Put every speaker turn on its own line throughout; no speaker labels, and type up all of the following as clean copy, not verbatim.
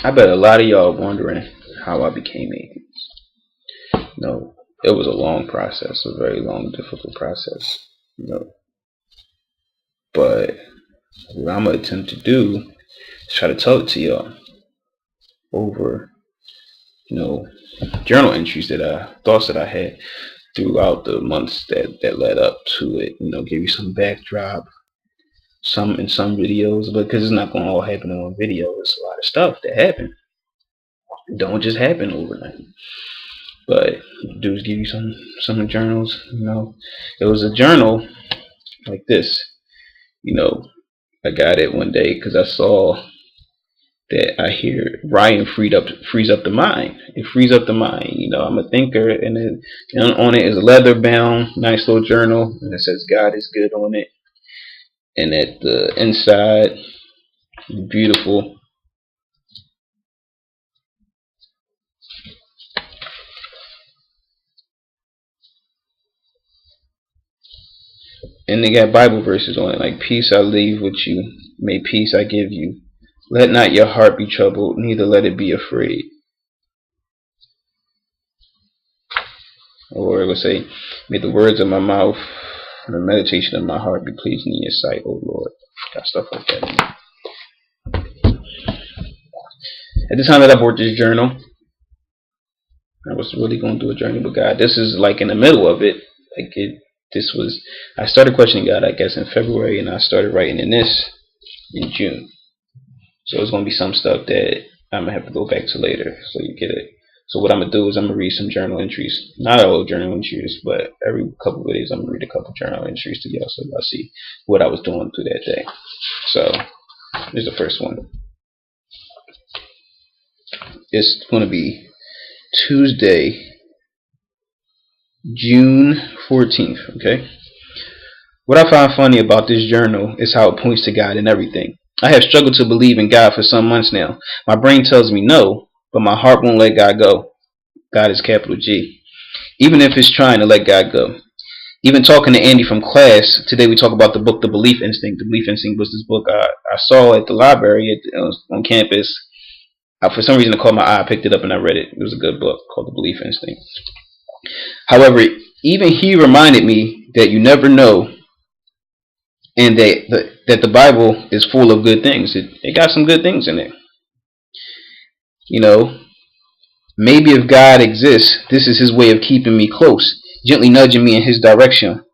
I bet a lot of y'all wondering how I became atheist. No, it was a long process, a very long, difficult process. No, but what I'm gonna attempt to do is try to tell it to y'all over, journal entries thoughts that I had throughout the months that led up to it. Give you some backdrop, some in some videos, but because it's not going to all happen in one video, it's a lot of stuff that happened. It don't just happen overnight. But do is give you some journals. It was a journal like this. I got it one day because I saw that I hear Ryan frees up the mind. It frees up the mind. I'm a thinker, and on it is a leather bound, nice little journal, and it says God is good on it. And at the inside, beautiful. And they got Bible verses on it, like peace I leave with you, may peace I give you. Let not your heart be troubled, neither let it be afraid. Or it would say, may the words of my mouth and the meditation of my heart be pleasing in your sight, O Lord. Got stuff like that. At the time that I bought this journal, I was really going to do a journey with God. This is like in the middle of it. I started questioning God, I guess, in February, and I started writing in this in June. So it's going to be some stuff that I'm going to have to go back to later, so you get it. So what I'm going to do is I'm going to read some journal entries. Not all journal entries, but every couple of videos I'm going to read a couple journal entries to y'all, so y'all see what I was doing through that day. So here's the first one. It's going to be Tuesday, June 14th, okay? What I find funny about this journal is how it points to God in everything. I have struggled to believe in God for some months now. My brain tells me no, but my heart won't let God go. God is capital G. Even if it's trying to let God go. Even talking to Andy from class, today we talk about the book, The Belief Instinct. The Belief Instinct was this book I saw at the library on campus. For some reason it caught my eye. I picked it up and I read it. It was a good book called The Belief Instinct. However, even he reminded me that you never know, and that the Bible is full of good things. It got some good things in it. Maybe if God exists, this is his way of keeping me close, gently nudging me in his direction.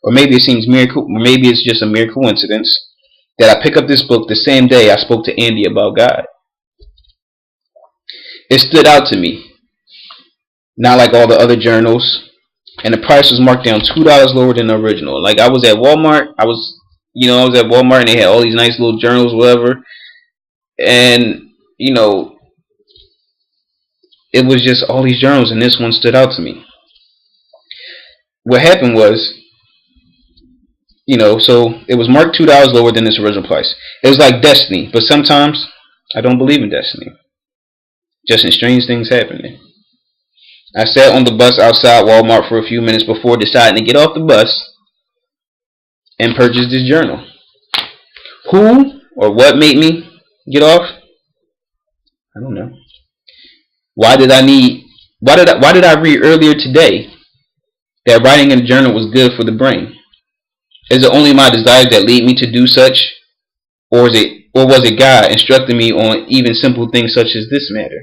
Or maybe maybe it's just a mere coincidence that I pick up this book the same day I spoke to Andy about God. It stood out to me. Not like all the other journals. And the price was marked down $2 lower than the original. Like I was at Walmart. I was at Walmart and they had all these nice little journals, whatever. And, it was just all these journals and this one stood out to me. What happened was, so it was marked $2 lower than this original price. It was like destiny, but sometimes I don't believe in destiny. Just in strange things happening. I sat on the bus outside Walmart for a few minutes before deciding to get off the bus and purchase this journal. Who or what made me get off? I don't know. Why did I read earlier today that writing in a journal was good for the brain? Is it only my desires that lead me to do such, or was it God instructing me on even simple things such as this matter?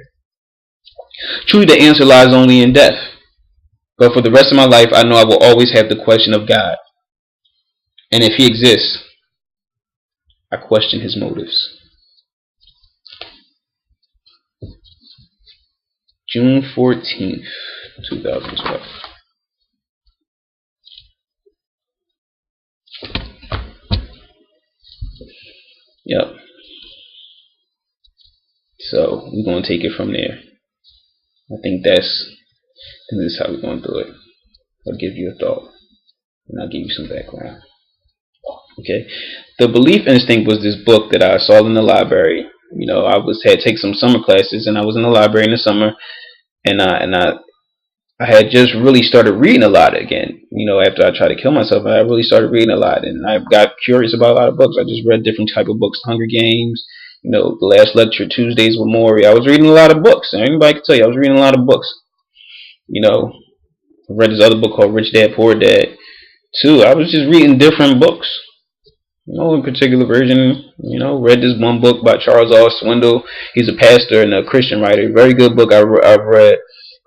Truly, the answer lies only in death. But for the rest of my life, I know I will always have the question of God. And if he exists, I question his motives. June 14th, 2012. Yep. So we're going to take it from there. I think this is how we're going to do it. I'll give you a thought, and I'll give you some background. Okay. The Belief Instinct was this book that I saw in the library. I had to take some summer classes, and I was in the library in the summer, and I had just really started reading a lot again. After I tried to kill myself, I really started reading a lot, and I got curious about a lot of books. I just read different type of books, Hunger Games, You know, the last lecture, Tuesdays with Maury. I was reading a lot of books, and anybody can tell you I was reading a lot of books. You know, I read this other book called Rich Dad Poor Dad too. I was just reading different books. You know, in particular version, you know, read this one book by Charles R. Swindoll. He's a pastor and a Christian writer. Very good book I've read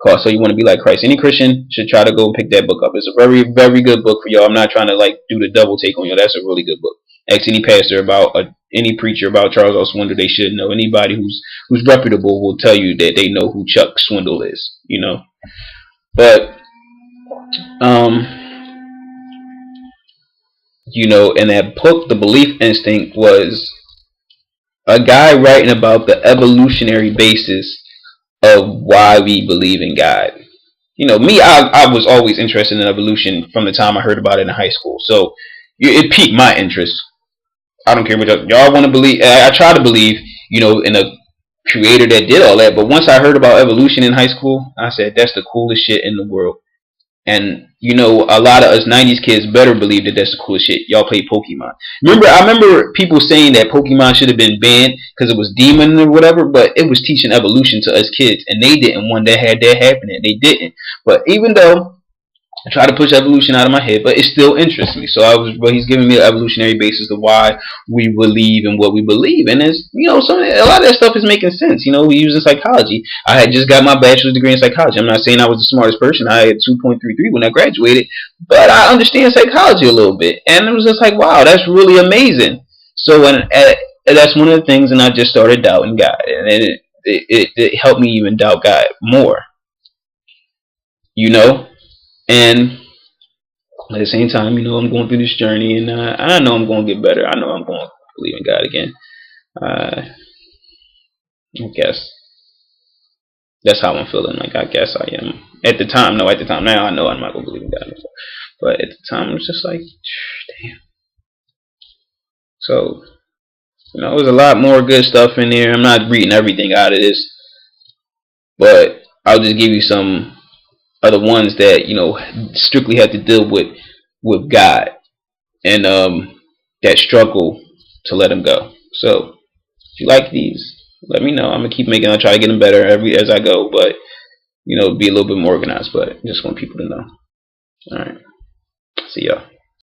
called So You Want to Be Like Christ. Any Christian should try to go and pick that book up. It's a very, very good book for y'all. I'm not trying to like do the double take on you. That's a really good book. Ask any pastor about any preacher about Charles R. Swindoll. They should know. Anybody who's reputable will tell you that they know who Chuck Swindoll is. You know, but you know, in that book, The Belief Instinct was a guy writing about the evolutionary basis of why we believe in God. You know, me, I was always interested in evolution from the time I heard about it in high school. So it piqued my interest. I don't care what y'all want to believe. I try to believe, you know, in a creator that did all that. But once I heard about evolution in high school, I said, that's the coolest shit in the world. And, you know, a lot of us 90s kids better believe that that's the coolest shit. Y'all play Pokemon. I remember people saying that Pokemon should have been banned because it was demon or whatever, but it was teaching evolution to us kids, and they didn't want that had that happening. They didn't. But even though I try to push evolution out of my head, but it still interests me. So he's giving me an evolutionary basis of why we believe in what we believe, and it's, you know, a lot of that stuff is making sense. You know, we use in psychology. I had just got my bachelor's degree in psychology. I'm not saying I was the smartest person. I had 2.33 when I graduated, but I understand psychology a little bit, and it was just like, wow, that's really amazing. So that's one of the things, and I just started doubting God, and it helped me even doubt God more. You know. And at the same time, you know, I'm going through this journey, and I know I'm going to get better. I know I'm going to believe in God again. I guess that's how I'm feeling. Like, I guess I am. At the time, no. At the time, now I know I'm not going to believe in God anymore. But at the time, it was just like, damn. So, you know, there's a lot more good stuff in there. I'm not reading everything out of this, but I'll just give you some are the ones that, you know, strictly have to deal with God and that struggle to let him go. So if you like these, let me know. I'm gonna keep making. I'll try to get them better as I go, but, you know, be a little bit more organized. But just want people to know. All right, see y'all.